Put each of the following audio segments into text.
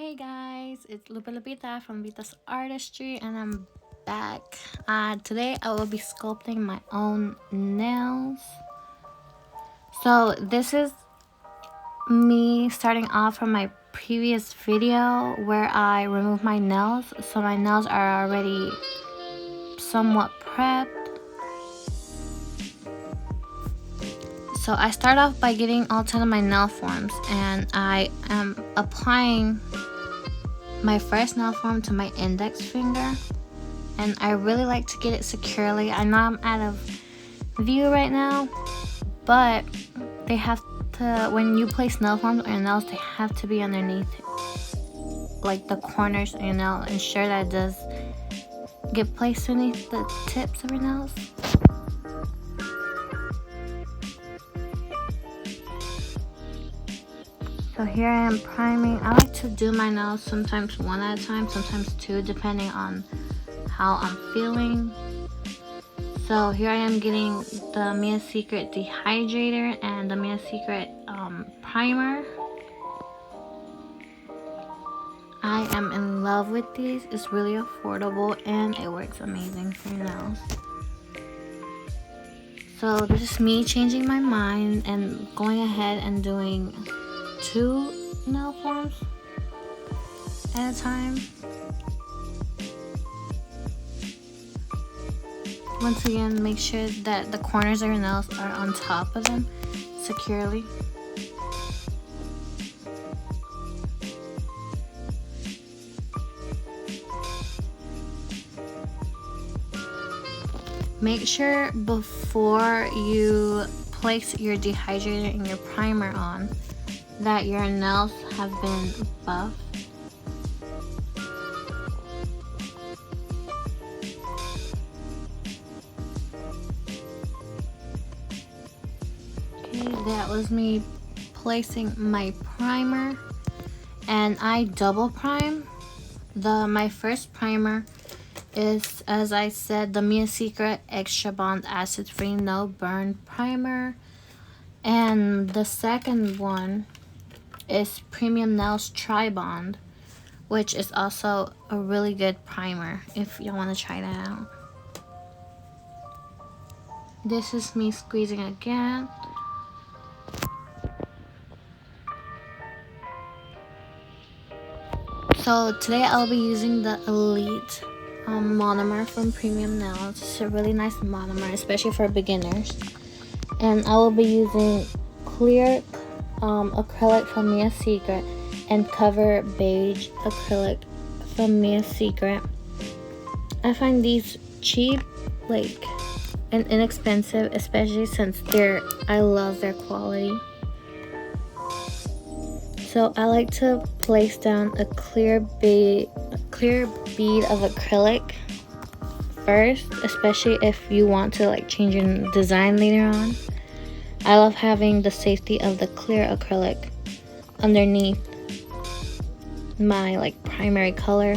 Hey guys, it's Lupita from Vita's Artistry and I'm back. Today I will be sculpting my own nails. So this is me starting off from my previous video where I removed my nails. So my nails are already somewhat prepped. So I start off by getting all 10 of my nail forms and I am applying my first nail form to my index finger, and I really like to get it securely. I know I'm out of view right now, but they have to, when you place nail forms on your nails, they have to be underneath like the corners of your nail. Ensure that it does get placed beneath the tips of your nails. So here I am priming. I like to do my nails sometimes one at a time, sometimes two, depending on how I'm feeling. So here I am getting the Mia Secret dehydrator and the Mia Secret primer. I am in love with these. It's really affordable and it works amazing for your nails. So this is me changing my mind and going ahead and doing 2 nail forms at a time. Once again, make sure that the corners of your nails are on top of them securely. Make sure before you place your dehydrator and your primer on that your nails have been buffed. Okay, that was me placing my primer, and I double prime. My first primer is, as I said, the Mia Secret Extra Bond Acid Free No Burn Primer, and the second one is Premium Nails Tri-Bond, which is also a really good primer if you want to try that out. This is me squeezing again. So today I'll be using the Elite monomer from Premium Nails. It's a really nice monomer, especially for beginners. And I will be using clear acrylic from Mia Secret and Cover Beige acrylic from Mia Secret. I find these cheap, and inexpensive, especially since I love their quality. So I like to place down a clear bead of acrylic first, especially if you want to change your design later on. I love having the safety of the clear acrylic underneath my primary color.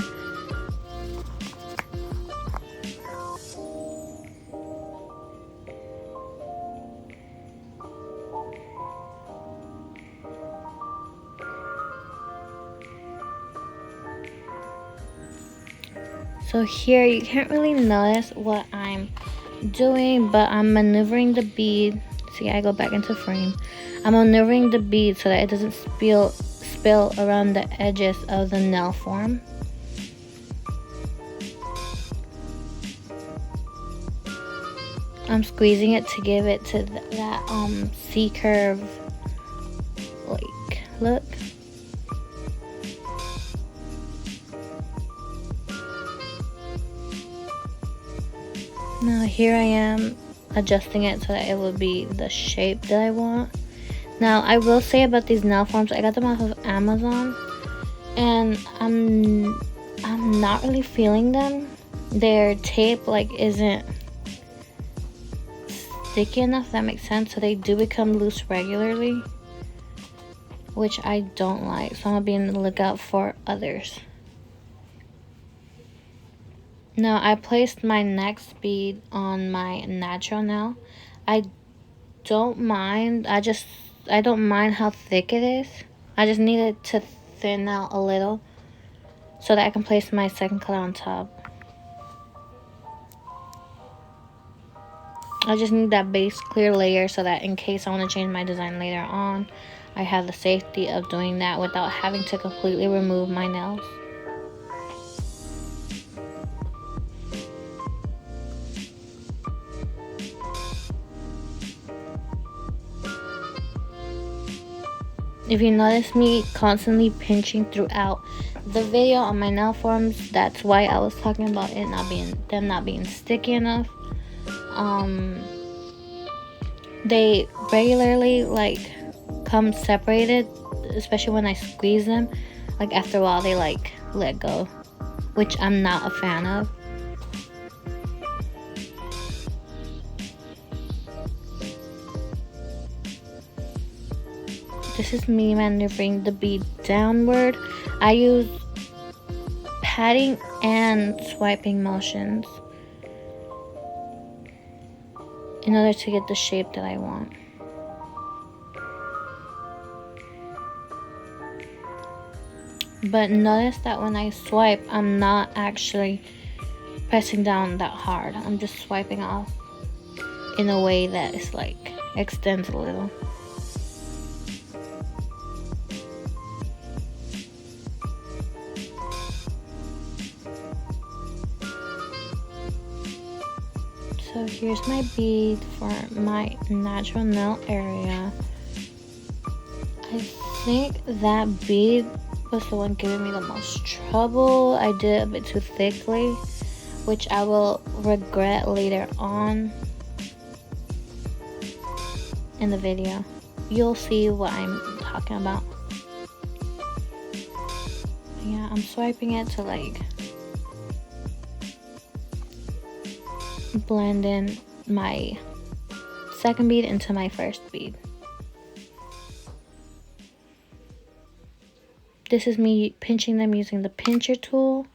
So here you can't really notice what I'm doing, but I'm maneuvering the bead. See, I go back into frame. I'm maneuvering the bead so that it doesn't spill around the edges of the nail form. I'm squeezing it to give it to that C-curve look. Now here I am adjusting it so that it will be the shape that I want. Now I will say about these nail forms, I got them off of Amazon and I'm not really feeling them. Their tape isn't sticky enough, if that makes sense, so they do become loose regularly, which I don't like, so I'm gonna be on the lookout for others. Now I placed my next bead on my natural nail. I don't mind how thick it is. I just need it to thin out a little so that I can place my second color on top. I just need that base clear layer so that in case I want to change my design later on, I have the safety of doing that without having to completely remove my nails. If you notice me constantly pinching throughout the video on my nail forms, that's why I was talking about them not being sticky enough. They regularly like come separated, especially when I squeeze them. Like after a while they like let go, which I'm not a fan of. This is me maneuvering the bead downward. I use patting and swiping motions in order to get the shape that I want. But notice that when I swipe, I'm not actually pressing down that hard. I'm just swiping off in a way that is like extends a little. So here's my bead for my natural nail area. I think that bead was the one giving me the most trouble. I did it a bit too thickly, which I will regret later on in the video. You'll see what I'm talking about. Yeah, I'm swiping it to like blend in my second bead into my first bead. This is me pinching them using the pincher tool.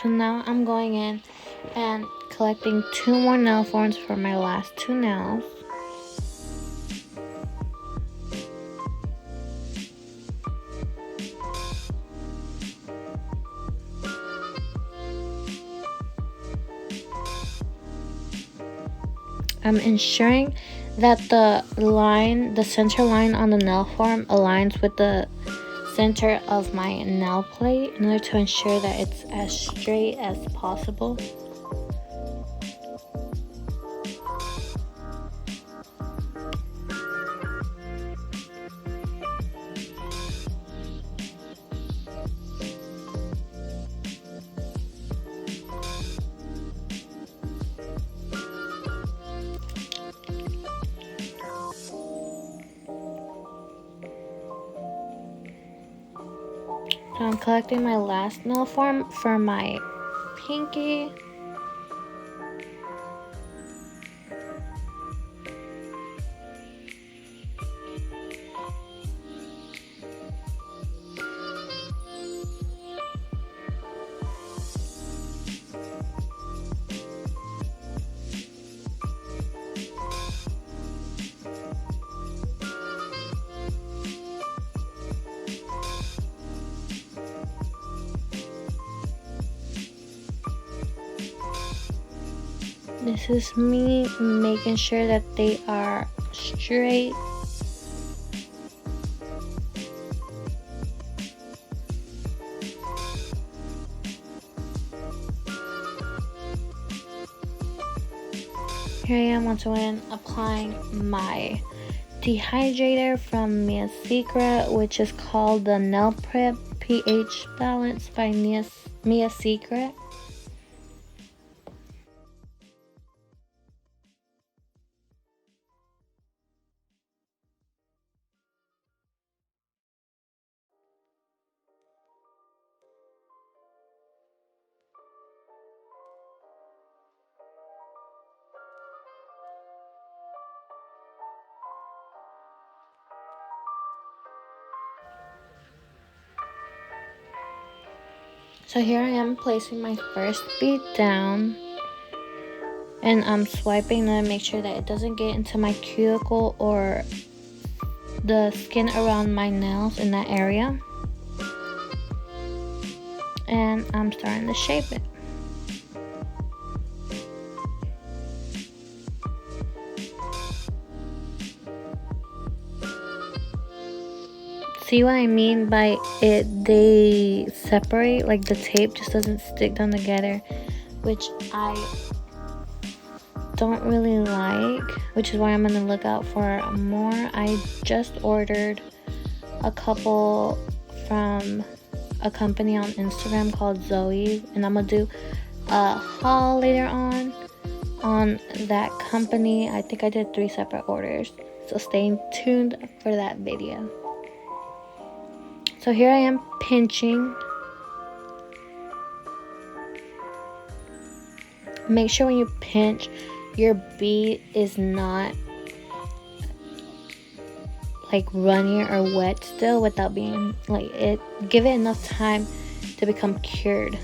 So now I'm going in and collecting 2 more nail forms for my last 2 nails. I'm ensuring that the center line on the nail form aligns with the center of my nail plate in order to ensure that it's as straight as possible. So I'm collecting my last nail form for my pinky. This is me making sure that they are straight. Here I am once again applying my dehydrator from Mia Secret, which is called the Nail Prep pH Balance by Mia Secret. So here I am placing my first bead down, and I'm swiping to make sure that it doesn't get into my cuticle or the skin around my nails in that area. And I'm starting to shape it. See what I mean by it? They separate, like the tape just doesn't stick down together, which I don't really like, which is why I'm gonna look out for more. I just ordered a couple from a company on Instagram called Zoe, and I'm gonna do a haul later on that company. I think I did 3 separate orders, so stay tuned for that video. So here I am pinching. Make sure when you pinch, your bead is not like runny or wet still without being like it. Give it enough time to become cured.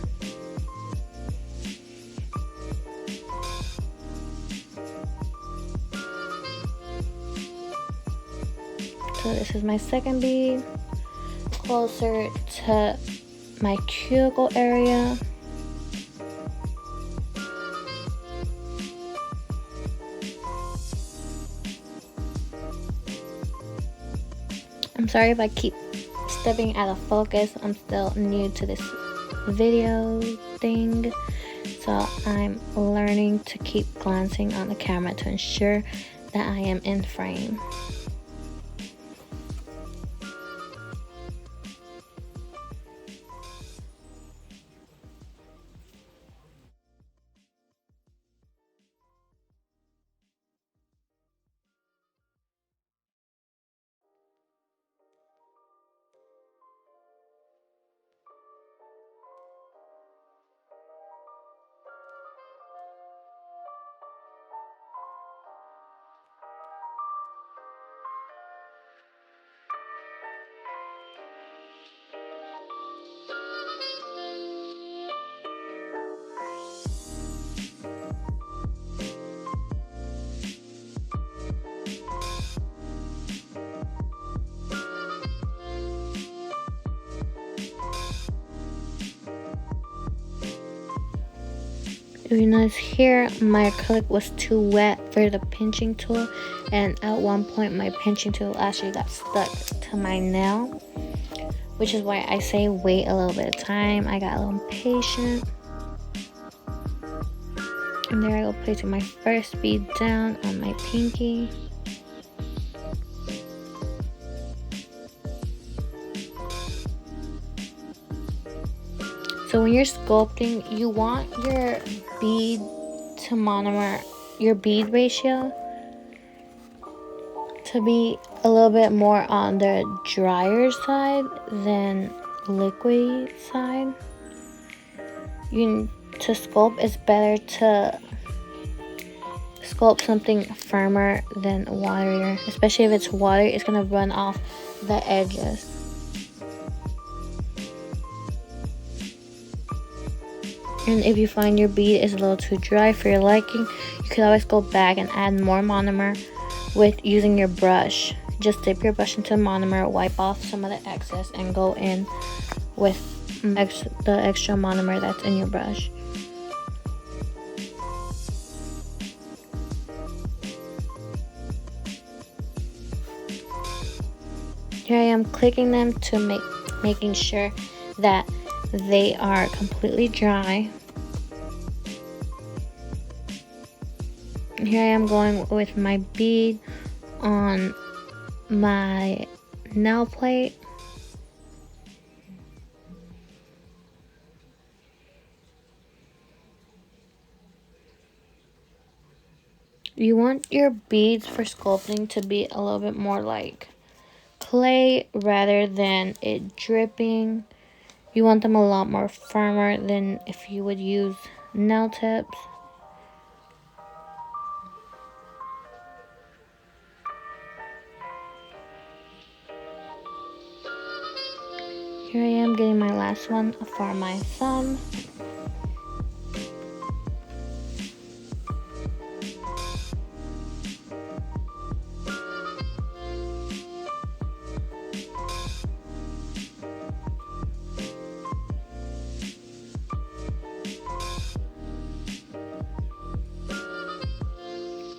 So this is my second bead, closer to my cuticle area. I'm sorry if I keep stepping out of focus. I'm still new to this video thing, so I'm learning to keep glancing on the camera to ensure that I am in frame. If you notice here, my acrylic was too wet for the pinching tool, and at one point my pinching tool actually got stuck to my nail, which is why I say wait a little bit of time. I got a little impatient. And there I go, placing my first bead down on my pinky. So when you're sculpting, you want your bead to monomer, your bead ratio to be a little bit more on the drier side than liquidy side. To sculpt, it's better to sculpt something firmer than waterier, especially if it's water. It's gonna run off the edges. And if you find your bead is a little too dry for your liking, you could always go back and add more monomer with using your brush. Just dip your brush into monomer, wipe off some of the excess, and go in with the extra monomer that's in your brush. Here I am clicking them to making sure that they are completely dry. Here I am going with my bead on my nail plate. You want your beads for sculpting to be a little bit more like clay rather than it dripping. You want them a lot more firmer than if you would use nail tips. Here I am getting my last one for my thumb.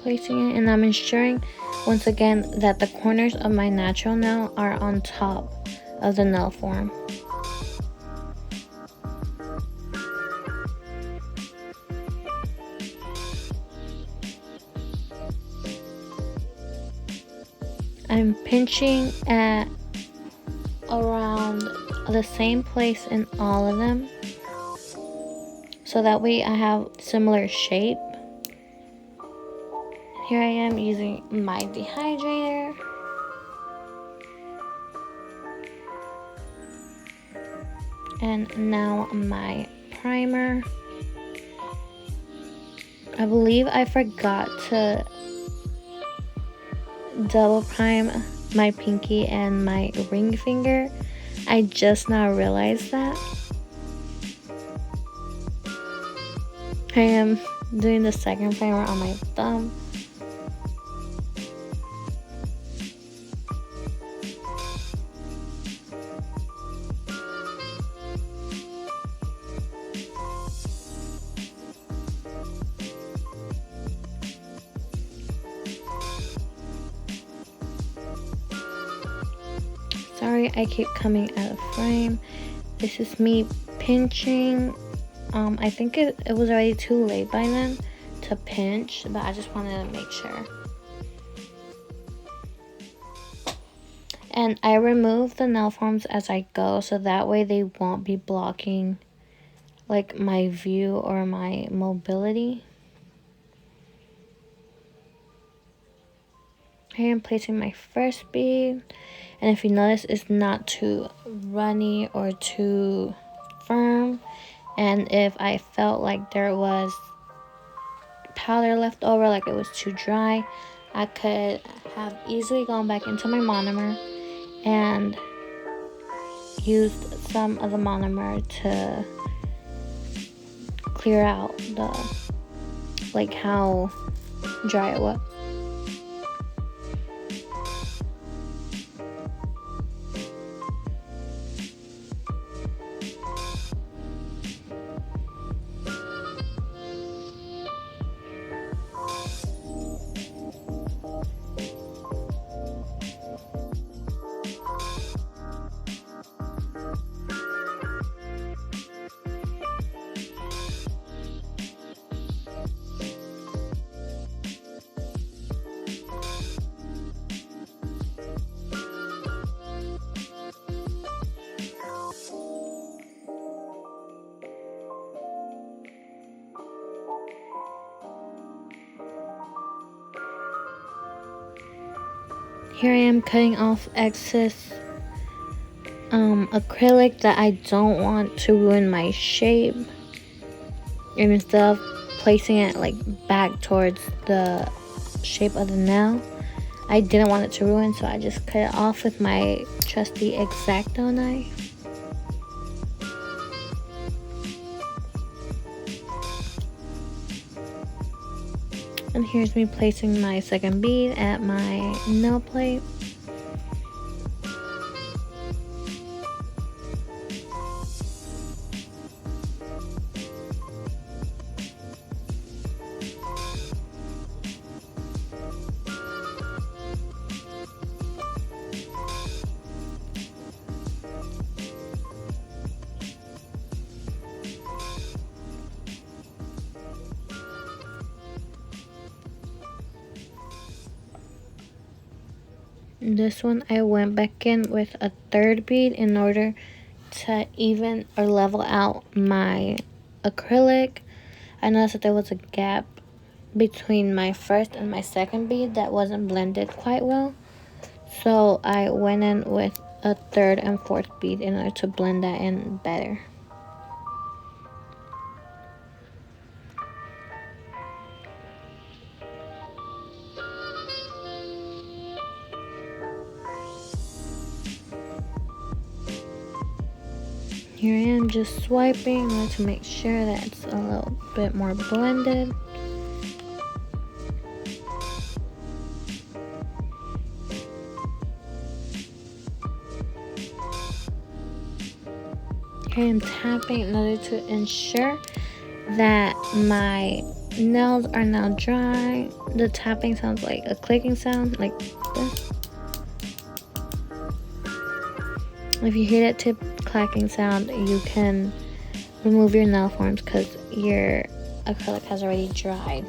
Placing it, and I'm ensuring once again that the corners of my natural nail are on top of the nail form. I'm pinching at around the same place in all of them, so that way I have similar shape. Here I am using my dehydrator. And now my primer. I believe I forgot to double prime my pinky and my ring finger. I just now realized that. I am doing the second primer on my thumb. Sorry, I keep coming out of frame. This is me pinching. I think it was already too late by then to pinch, but I just wanted to make sure. And I remove the nail forms as I go, so that way they won't be blocking like my view or my mobility. Here I'm placing my first bead, and if you notice, it's not too runny or too firm. And if I felt like there was powder left over, like it was too dry, I could have easily gone back into my monomer and used some of the monomer to clear out the, like how dry it was. Here I am cutting off excess acrylic that I don't want to ruin my shape. And instead of placing it like back towards the shape of the nail, I didn't want it to ruin, so I just cut it off with my trusty X-Acto knife. And here's me placing my second bead at my nail plate. This one I went back in with a third bead in order to even or level out my acrylic. I noticed that there was a gap between my first and my second bead that wasn't blended quite well. So I went in with a third and fourth bead in order to blend that in better. Here I am just swiping to make sure that it's a little bit more blended. Here I am tapping in order to ensure that my nails are now dry. The tapping sounds like a clicking sound, like this. If you hear that tip clacking sound, you can remove your nail forms because your acrylic has already dried.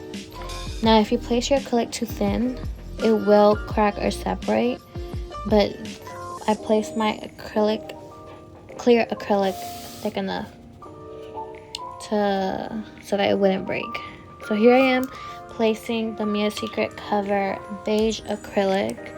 Now, if you place your acrylic too thin, it will crack or separate, but I placed my clear acrylic thick enough so that it wouldn't break. So here I am placing the Mia Secret Cover beige acrylic.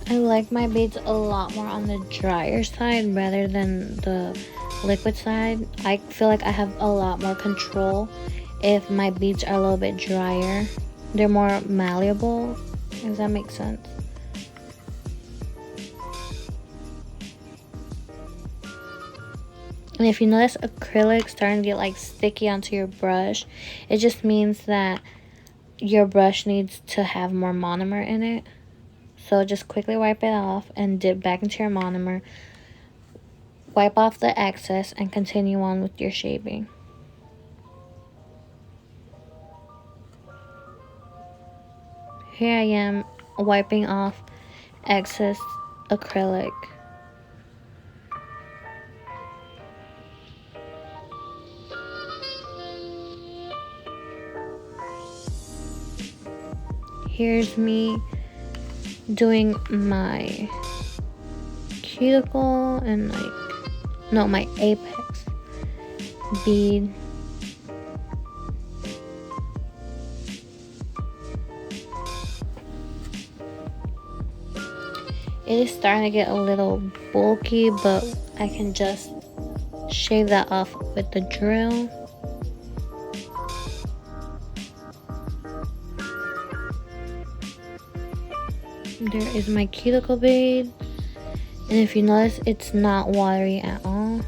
I like my beads a lot more on the drier side rather than the liquid side. I feel like I have a lot more control if my beads are a little bit drier. They're more malleable, if that makes sense. And if you notice acrylic starting to get like sticky onto your brush, it just means that your brush needs to have more monomer in it. So just quickly wipe it off and dip back into your monomer. Wipe off the excess and continue on with your shaping. Here I am wiping off excess acrylic. Here's me doing my cuticle and my apex bead. It is starting to get a little bulky, but I can just shave that off with the drill. There is my cuticle bead, and if you notice, it's not watery at all.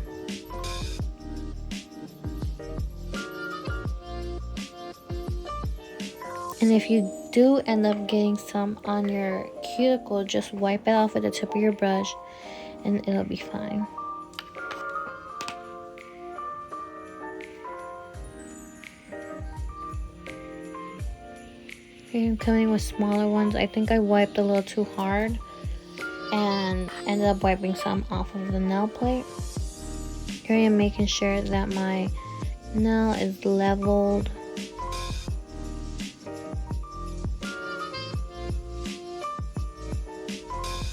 And if you do end up getting some on your cuticle, just wipe it off with the tip of your brush and it'll be fine. Okay, I'm coming with smaller ones. I think I wiped a little too hard and ended up wiping some off of the nail plate. Here I am making sure that my nail is leveled.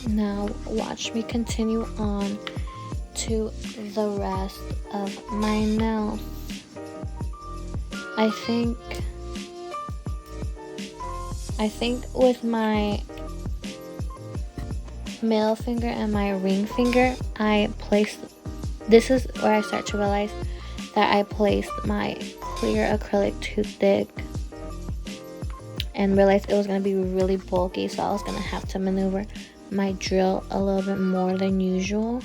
Now watch me continue on to the rest of my nails. I think with my middle finger and my ring finger, this is where I start to realize that I placed my clear acrylic too thick and realized it was going to be really bulky, so I was going to have to maneuver my drill a little bit more than usual.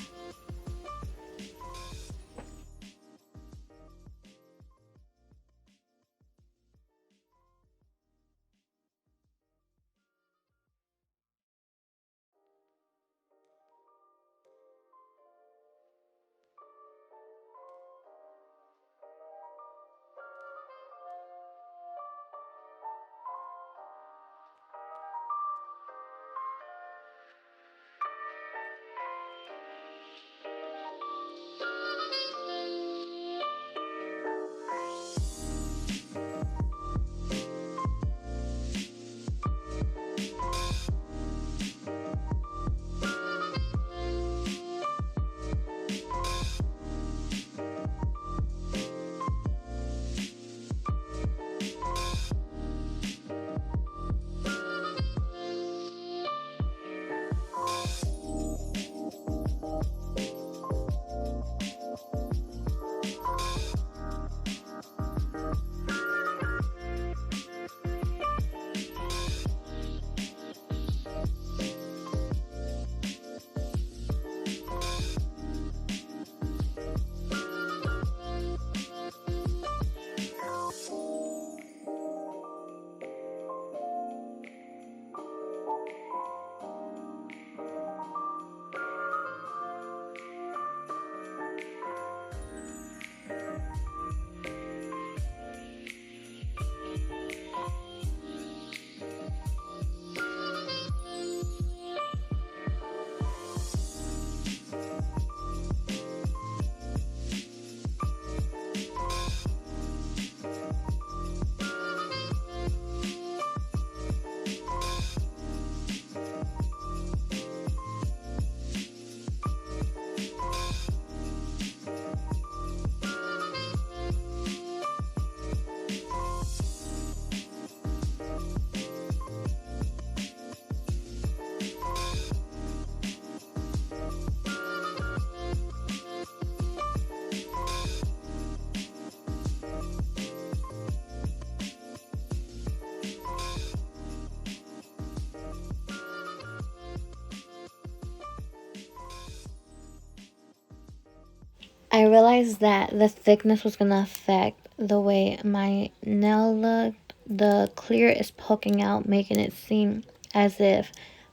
I realized that the thickness was going to affect the way my nail looked. The clear is poking out, making it seem as if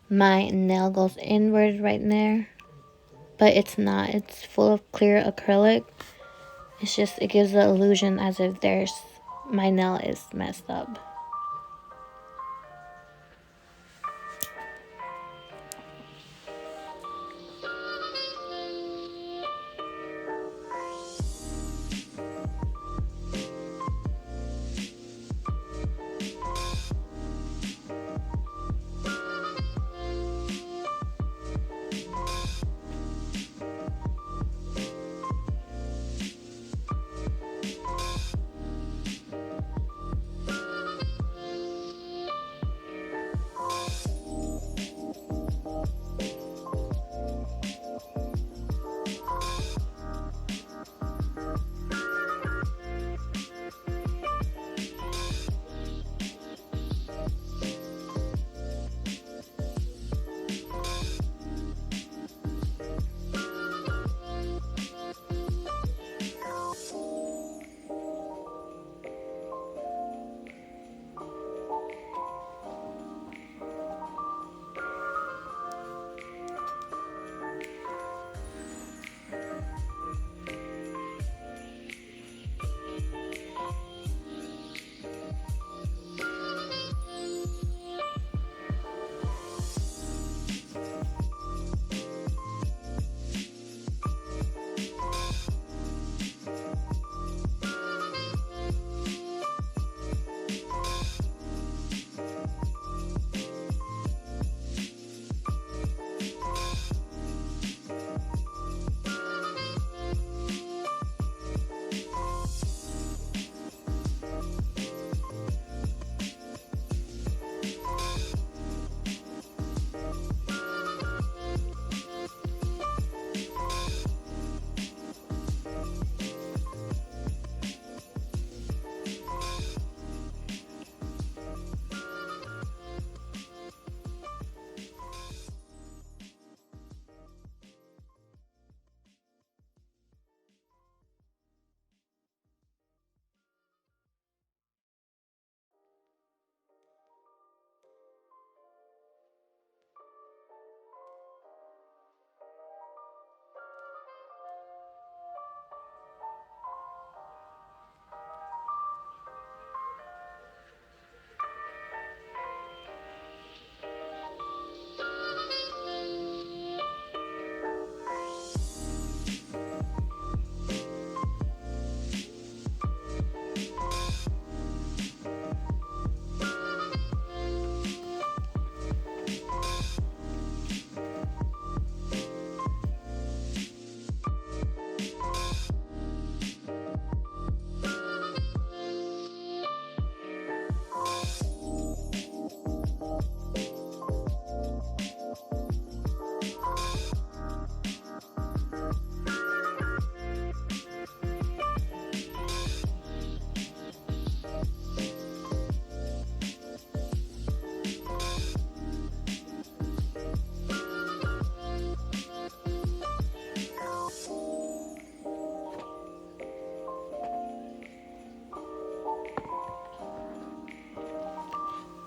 my nail goes inward right there. But it's not. It's full of clear acrylic. It's just, it gives the illusion as if my nail is messed up.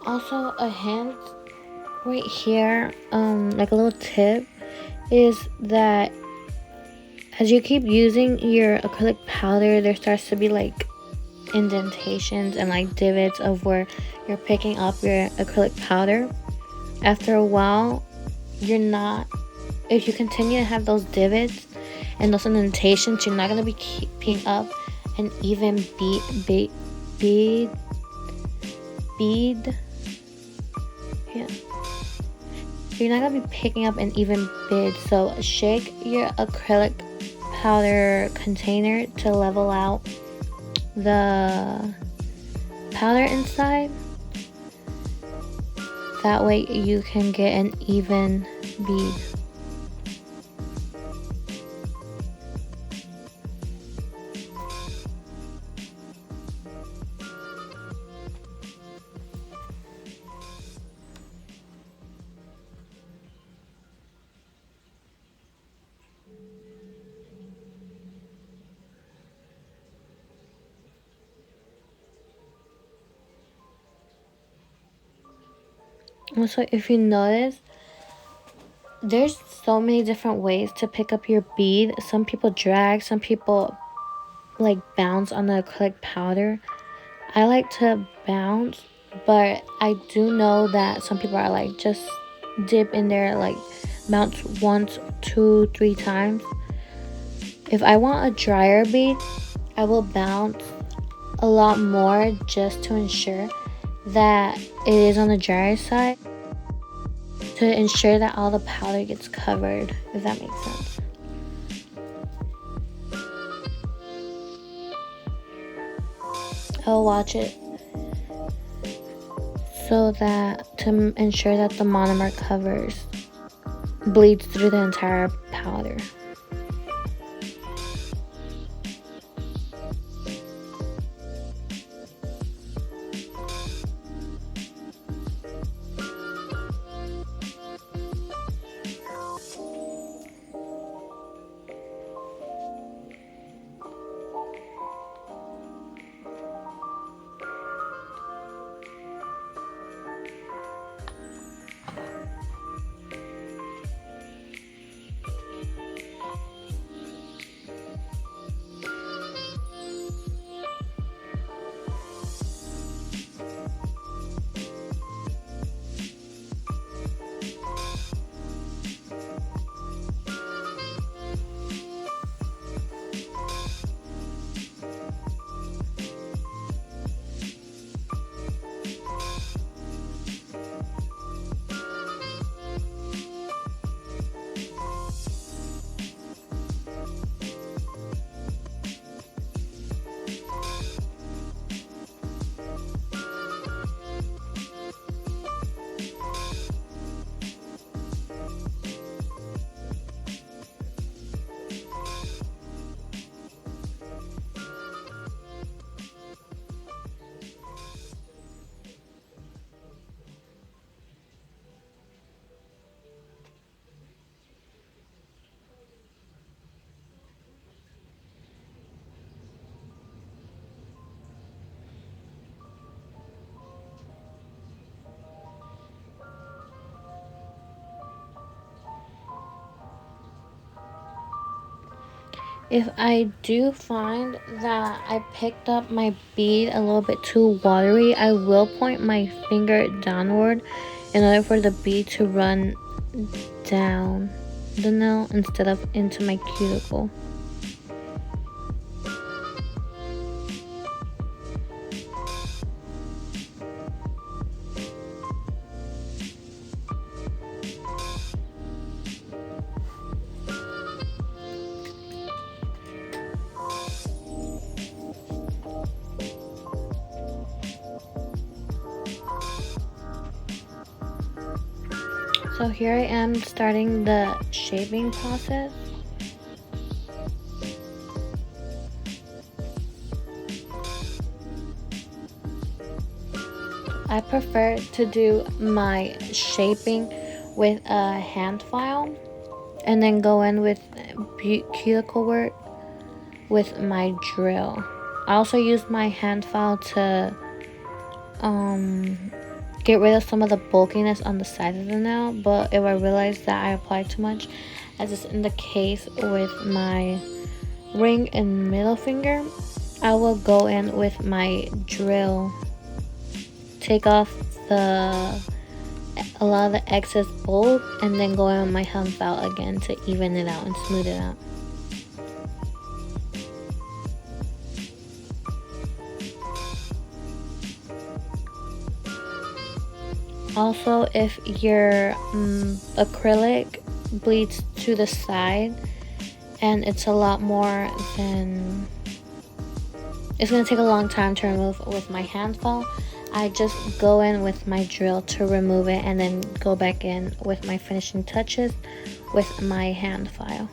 Also, a hint right here, like a little tip, is that as you keep using your acrylic powder, there starts to be like indentations and like divots of where you're picking up your acrylic powder. After a while, if you continue to have those divots and those indentations, you're not going to be keeping up an even bead. Yeah. You're not going to be picking up an even bead. So shake your acrylic powder container to level out the powder inside. That way you can get an even bead. Also, if you notice, there's so many different ways to pick up your bead. Some people drag, some people like bounce on the acrylic powder. I like to bounce, but I do know that some people are like just dip in there, like bounce once, two, three times. If I want a drier bead, I will bounce a lot more just to ensure that it is on the drier side, to ensure that all the powder gets covered, if that makes sense. I'll watch it so that to ensure that the monomer covers bleeds through the entire powder. If I do find that I picked up my bead a little bit too watery, I will point my finger downward in order for the bead to run down the nail instead of into my cuticle. So here I am starting the shaping process. I prefer to do my shaping with a hand file and then go in with cuticle work with my drill. I also use my hand file to get rid of some of the bulkiness on the side of the nail, but if I realize that I applied too much, as is in the case with my ring and middle finger, I will go in with my drill, take off a lot of the excess bulk, and then go in with my hand file again to even it out and smooth it out. Also, if your acrylic bleeds to the side and it's a lot more than, it's going to take a long time to remove with my hand file, I just go in with my drill to remove it and then go back in with my finishing touches with my hand file.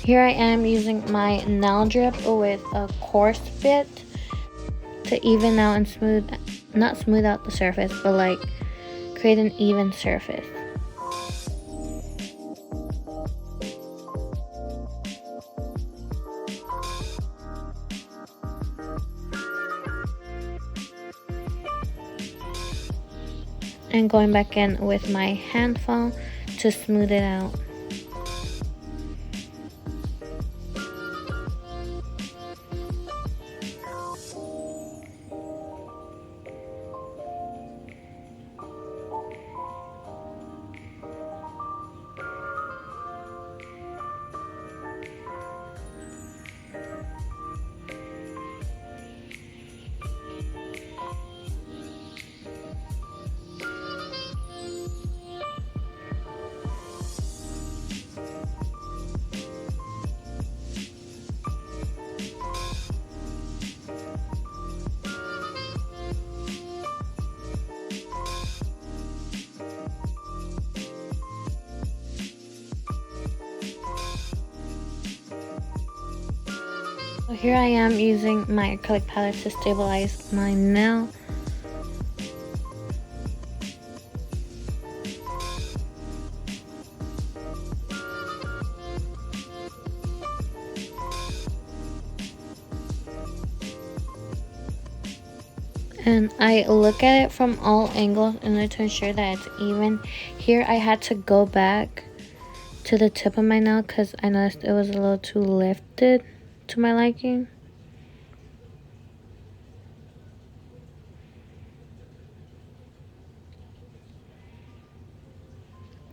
Here I am using my nail drip with a coarse bit to even out and smooth, not smooth out the surface, but like create an even surface. And going back in with my hand file to smooth it out. So here I am using my acrylic palette to stabilize my nail. And I look at it from all angles in order to ensure that it's even. Here I had to go back to the tip of my nail because I noticed it was a little too lifted to my liking.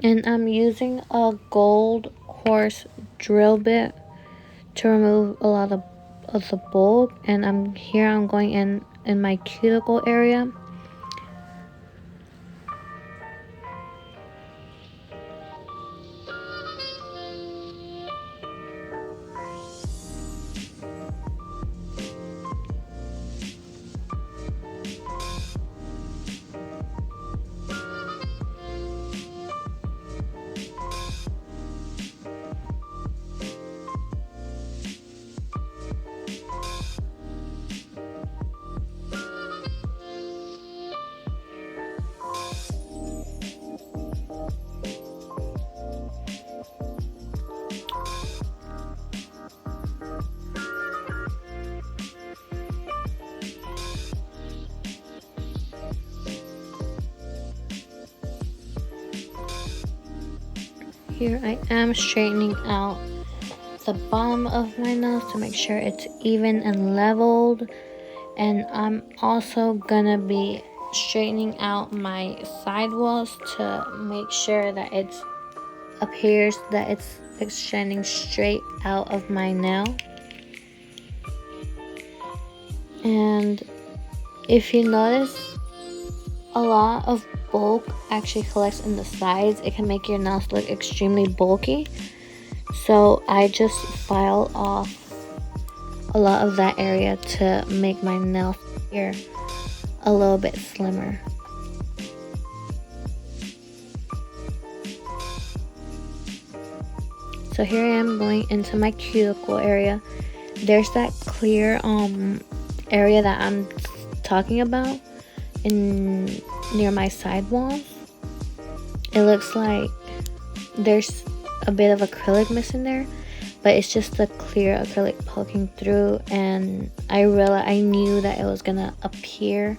And I'm using a gold coarse drill bit to remove a lot of the bulb. And I'm going in my cuticle area. Here I am straightening out the bottom of my nails to make sure it's even and leveled. And I'm also gonna be straightening out my side walls to make sure that it appears that it's extending straight out of my nail. And if you notice, a lot of bulk actually collects in the sides. It can make your nails look extremely bulky. So I just file off a lot of that area to make my nails here a little bit slimmer. So here I am going into my cuticle area. There's that clear area that I'm talking about near my side walls. It looks like there's a bit of acrylic missing there, but it's just the clear acrylic poking through, and I knew that it was gonna appear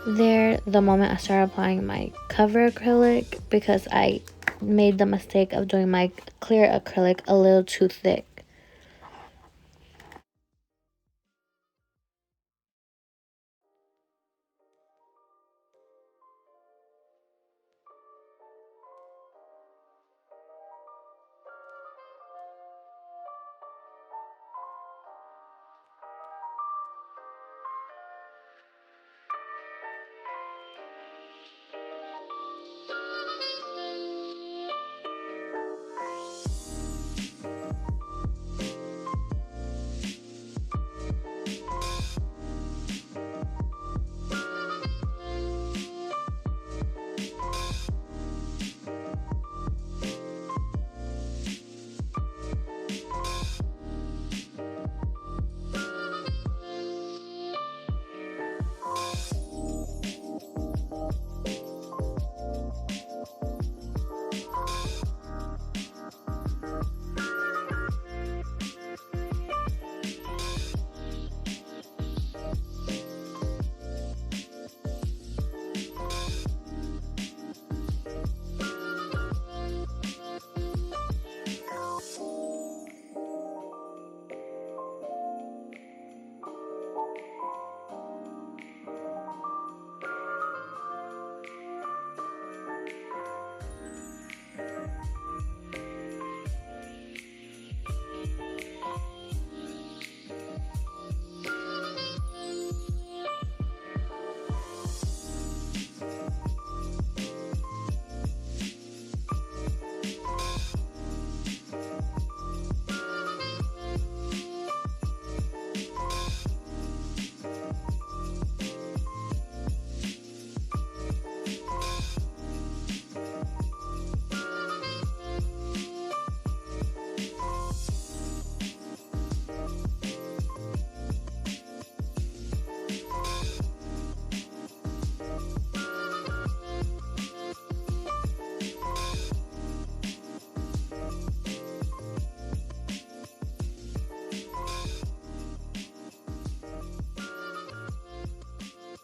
there the moment I started applying my cover acrylic, because I made the mistake of doing my clear acrylic a little too thick.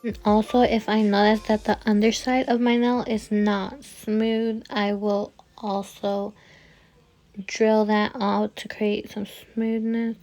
And also, if I notice that the underside of my nail is not smooth, I will also drill that out to create some smoothness.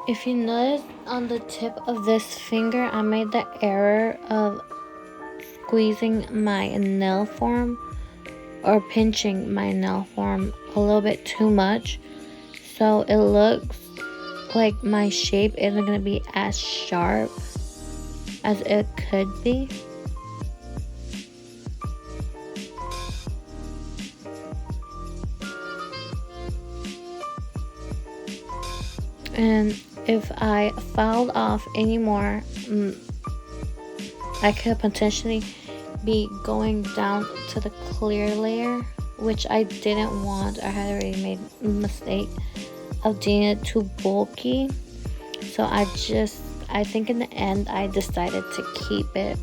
If you notice on the tip of this finger, I made the error of squeezing my nail form or pinching my nail form a little bit too much. So it looks like my shape isn't going to be as sharp as it could be. And if I filed off any more, I could potentially be going down to the clear layer, which I didn't want. I had already made a mistake of doing it too bulky. So I think in the end I decided to keep it.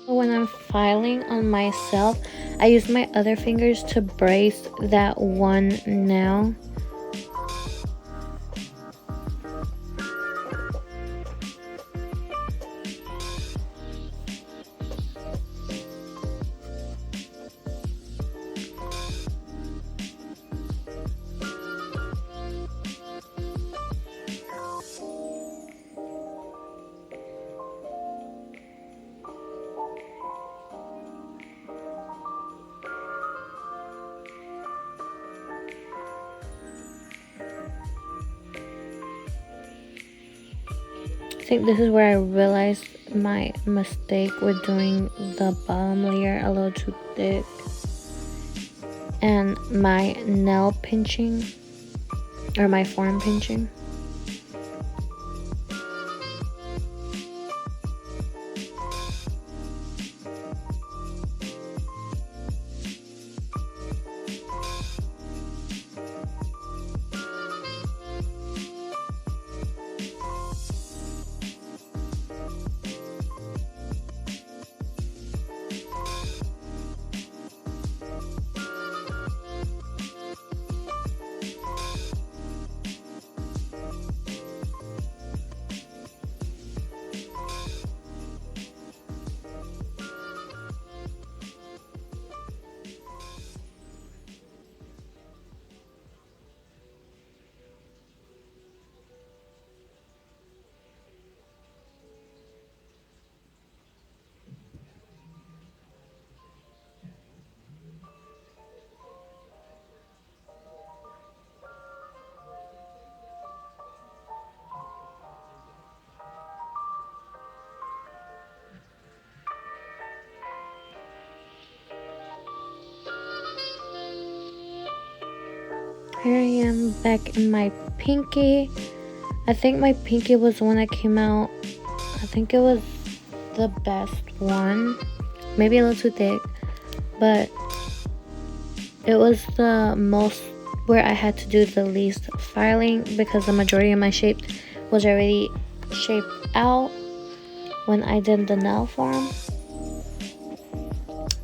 When I'm filing on myself, I use my other fingers to brace that one nail. I think this is where I realized my mistake with doing the bottom layer a little too thick and my nail pinching or my form pinching. Here I am back in my pinky. I think my pinky was the one that came out. I think it was the best one. Maybe a little too thick, but it was the most where I had to do the least filing because the majority of my shape was already shaped out when I did the nail form.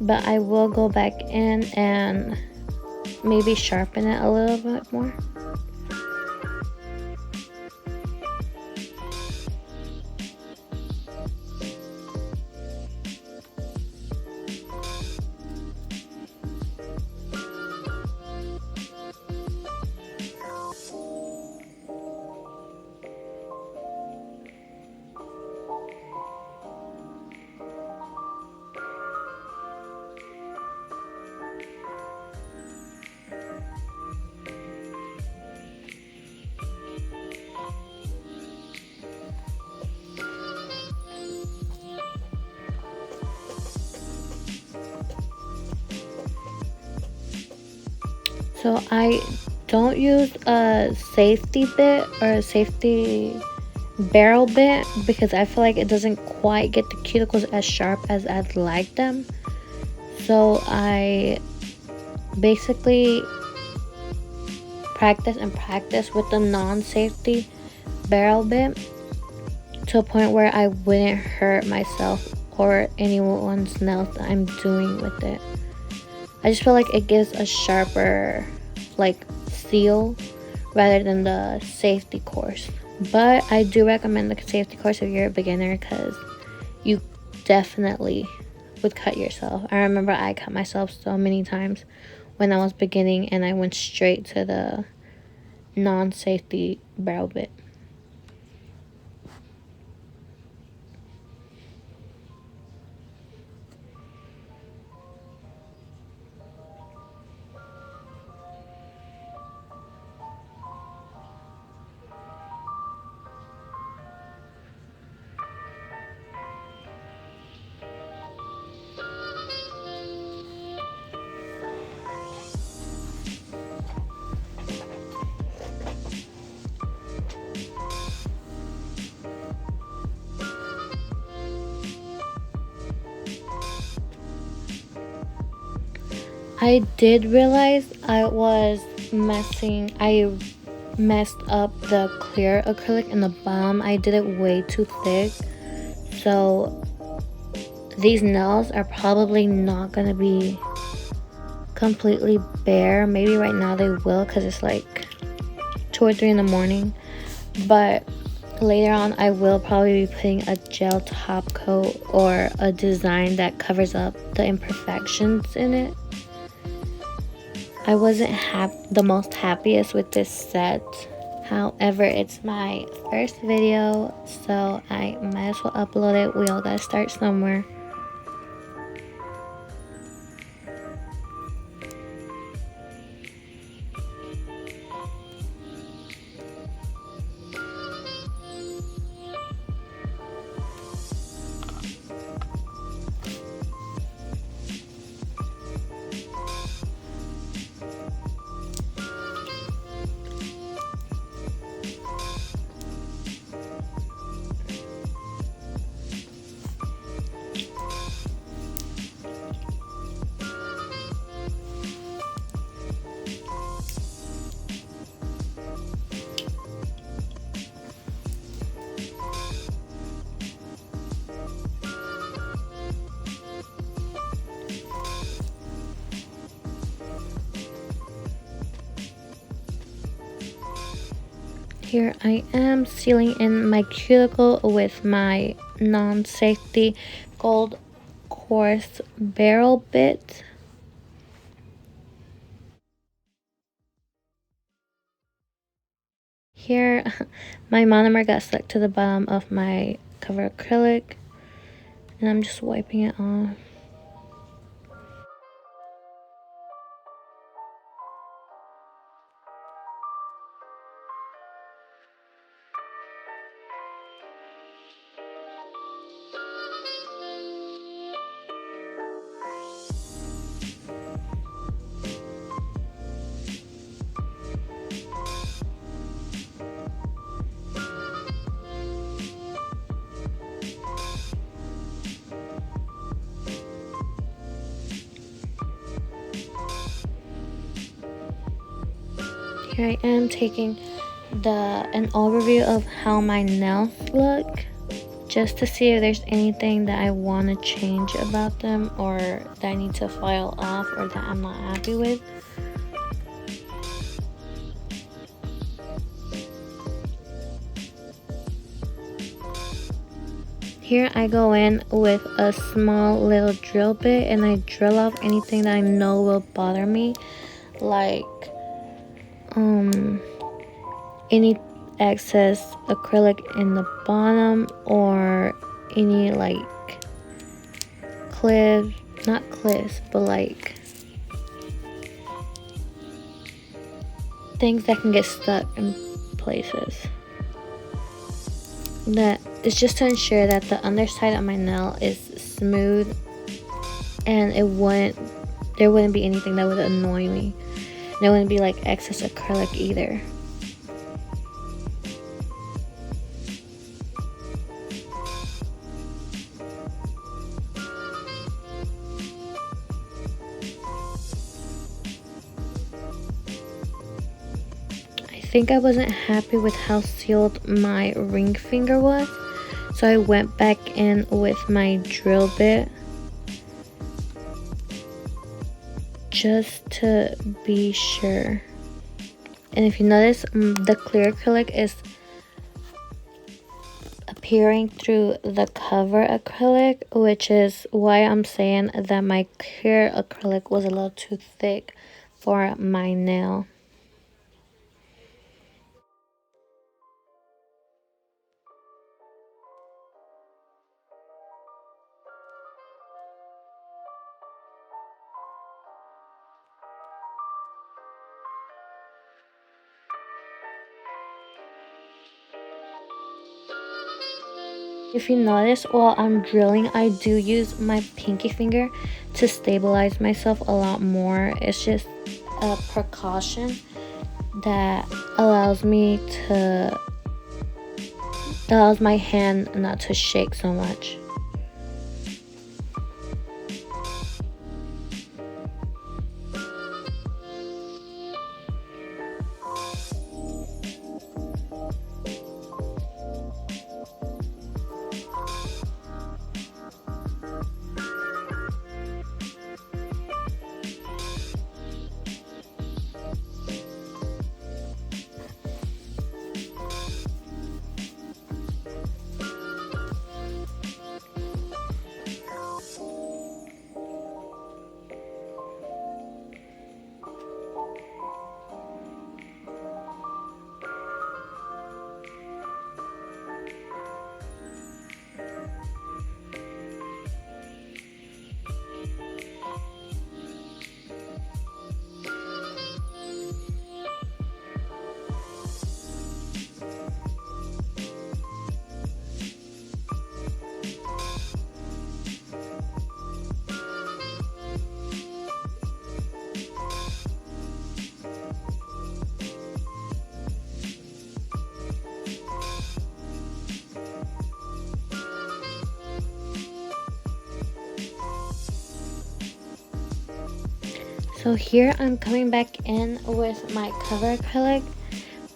But I will go back in and maybe sharpen it a little bit more. So I don't use a safety bit or a safety barrel bit because I feel like it doesn't quite get the cuticles as sharp as I'd like them. So I basically practice and practice with the non-safety barrel bit to a point where I wouldn't hurt myself or anyone's nails that I'm doing with it. I just feel like it gives a sharper like seal rather than the safety course. But I do recommend the safety course if you're a beginner because you definitely would cut yourself. I remember I cut myself so many times when I was beginning and I went straight to the non-safety barrel bit. I did realize I messed up the clear acrylic in the bottom. I did it way too thick. So these nails are probably not going to be completely bare. Maybe right now they will because it's like 2 or 3 in the morning. But later on I will probably be putting a gel top coat or a design that covers up the imperfections in it. I wasn't the most happiest with this set. However, it's my first video, so I might as well upload it. We all gotta start somewhere. Here I am sealing in my cuticle with my non-safety gold coarse barrel bit. Here, my monomer got stuck to the bottom of my cover acrylic, and I'm just wiping it off. here I am taking an overview of how my nails look, just to see if there's anything that I want to change about them, or that I need to file off, or that I'm not happy with. Here I go in with a small little drill bit and I drill off anything that I know will bother me, like any excess acrylic in the bottom, or any like clips, not clips, but like things that can get stuck in places. That is just to ensure that the underside of my nail is smooth and there wouldn't be anything that would annoy me. There wouldn't be like excess acrylic either. I think I wasn't happy with how sealed my ring finger was, so I went back in with my drill bit just to be sure. And if you notice, the clear acrylic is appearing through the cover acrylic, which is why I'm saying that my clear acrylic was a little too thick for my nail. If you notice, while I'm drilling, I do use my pinky finger to stabilize myself a lot more. It's just a precaution that allows my hand not to shake so much. So here I'm coming back in with my cover acrylic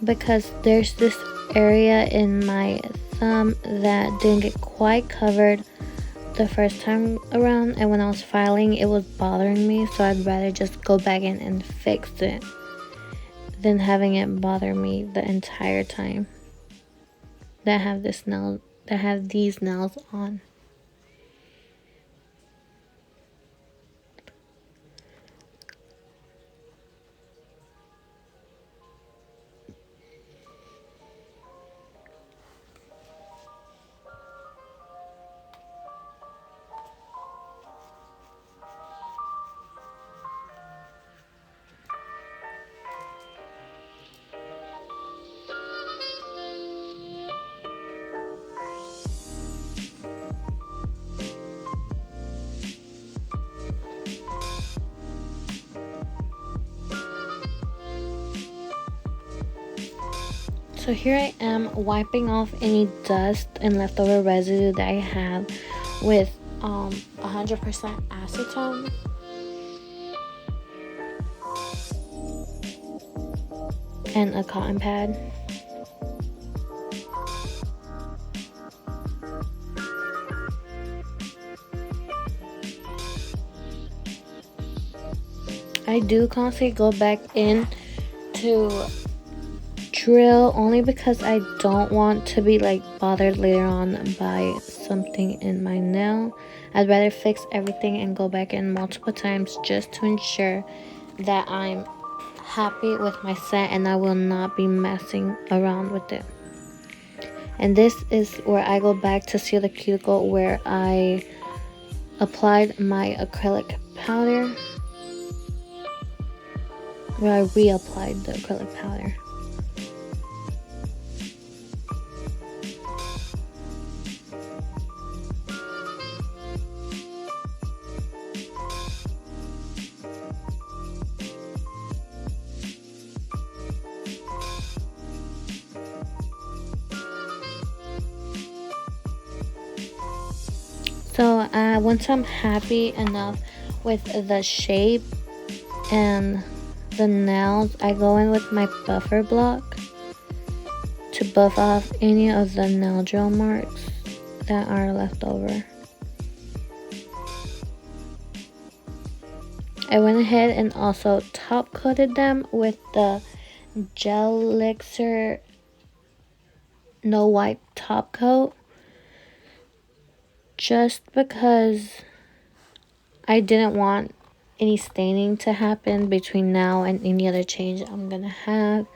because there's this area in my thumb that didn't get quite covered the first time around, and when I was filing it was bothering me, so I'd rather just go back in and fix it than having it bother me the entire time that I have these nails on. So here I am wiping off any dust and leftover residue that I have with 100% acetone. and a cotton pad. I do constantly go back in to drill only because I don't want to be like bothered later on by something in my nail. I'd rather fix everything and go back in multiple times just to ensure that I'm happy with my set and I will not be messing around with it. And this is where I go back to seal the cuticle, where I applied my acrylic powder, where I reapplied the acrylic powder. So once I'm happy enough with the shape and the nails, I go in with my buffer block to buff off any of the nail drill marks that are left over. I went ahead and also top coated them with the Gel Elixir No Wipe top coat, just because I didn't want any staining to happen between now and any other change I'm gonna have.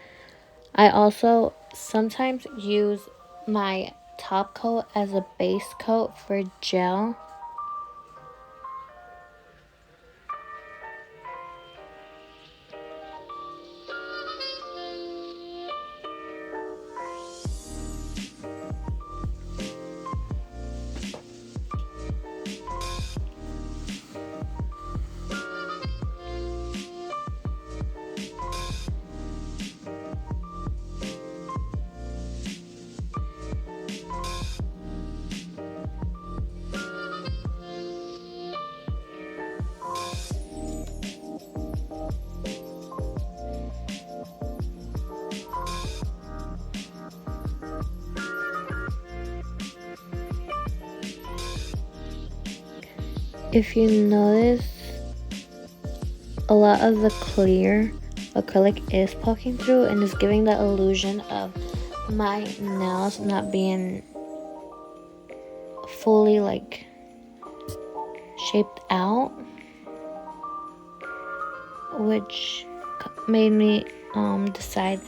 I also sometimes use my top coat as a base coat for gel. If you notice, a lot of the clear acrylic is poking through and is giving the illusion of my nails not being fully like shaped out, which made me decide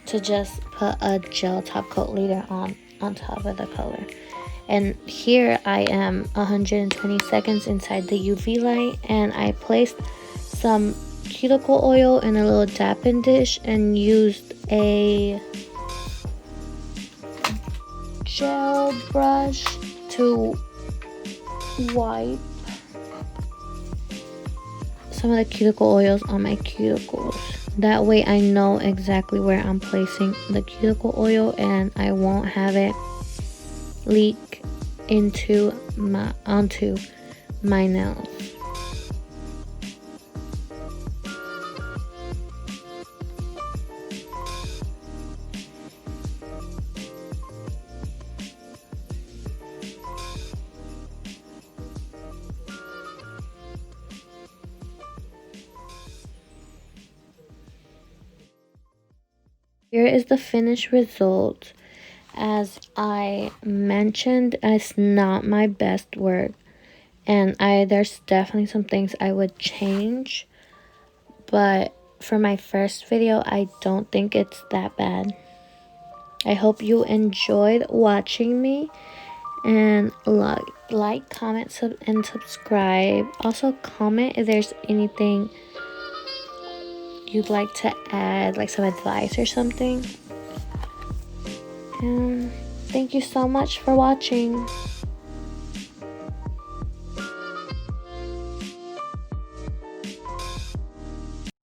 to just put a gel top coat later on top of the color. And here I am 120 seconds inside the UV light, and I placed some cuticle oil in a little dappen dish and used a gel brush to wipe some of the cuticle oils on my cuticles. That way I know exactly where I'm placing the cuticle oil and I won't have it leak onto my nails. Here is the finished result. As I mentioned, it's not my best work, and there's definitely some things I would change, but for my first video, I don't think it's that bad. I hope you enjoyed watching me, and like, comment, and subscribe. Also comment if there's anything you'd like to add, like some advice or something. And thank you so much for watching.